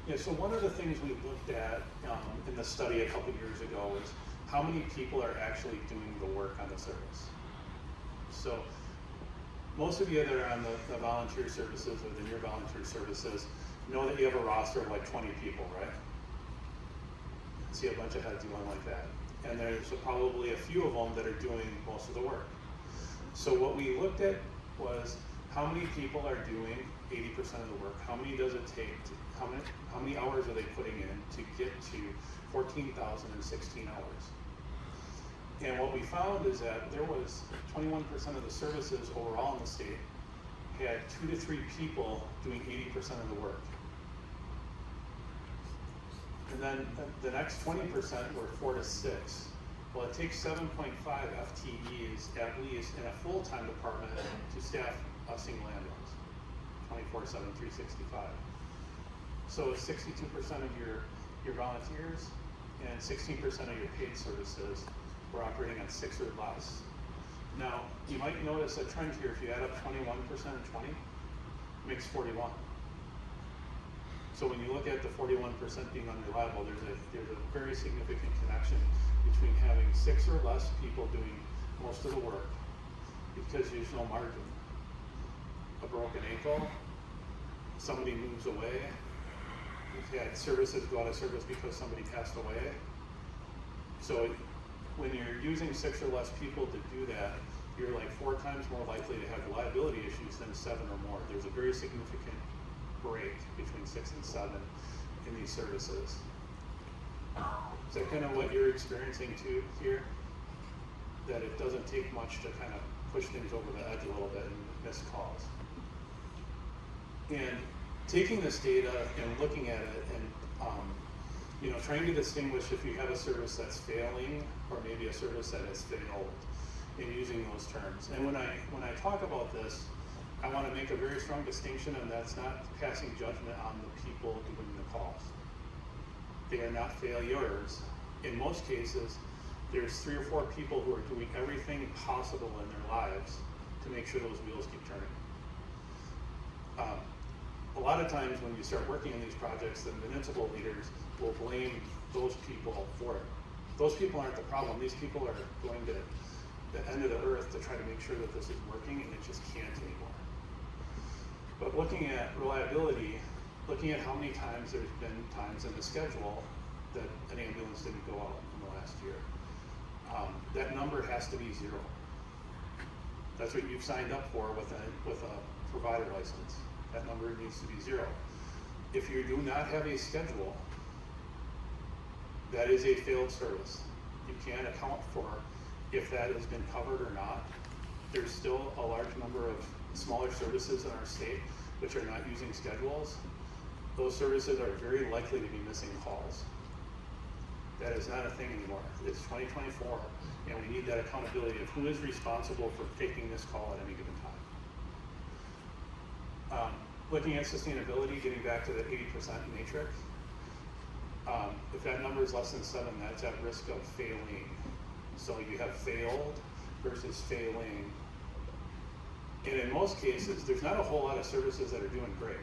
Yeah, so one of the things we looked at in the study a couple years ago is how many people are actually doing the work on the service. So most of you that are on the volunteer services or the near volunteer services know that you have a roster of like 20 people, right? See a bunch of heads going like that. And there's probably a few of them that are doing most of the work. So what we looked at was how many people are doing 80% of the work. How many does it take? How many hours are they putting in to get to 14,016 hours? And what we found is that there was 21% of the services overall in the state had 2 to 3 people doing 80% of the work. And then the next 20% were 4 to 6. Well, it takes 7.5 FTEs at least in a full-time department to staff a single ambulance, 24/7, 365. So 62% of your volunteers and 16% of your paid services were operating on 6 or less. Now, you might notice a trend here. If you add up 21% and 20, it makes 41. So when you look at the 41% being unreliable, there's a very significant connection between having 6 or less people doing most of the work because there's no margin. A broken ankle, somebody moves away, we've had services go out of service because somebody passed away. So when you're using 6 or less people to do that, you're like 4 times more likely to have reliability issues than 7 or more. There's a very significant break between 6 and 7 in these services. Is that kind of what you're experiencing too here? That it doesn't take much to kind of push things over the edge a little bit and miss calls. And taking this data and looking at it and trying to distinguish if you have a service that's failing or maybe a service that has failed and using those terms. And when I talk about this, I want to make a very strong distinction, and that's not passing judgment on the people doing the calls. They are not failures. In most cases, there's 3 or 4 people who are doing everything possible in their lives to make sure those wheels keep turning. A lot of times when you start working on these projects, the municipal leaders will blame those people for it. Those people aren't the problem. These people are going to the end of the earth to try to make sure that this is working, and it just can't anymore. But looking at reliability, looking at how many times there's been times in the schedule that an ambulance didn't go out in the last year, that number has to be 0. That's what you've signed up for with a provider license. That number needs to be 0. If you do not have a schedule, that is a failed service. You can't account for if that has been covered or not. There's still a large number of smaller services in our state which are not using schedules. Those services are very likely to be missing calls. That is not a thing anymore. It's 2024, and we need that accountability of who is responsible for taking this call at any given time. Looking at sustainability, getting back to the 80% matrix, if that number is less than 7, that's at risk of failing. So you have failed versus failing. And in most cases, there's not a whole lot of services that are doing great.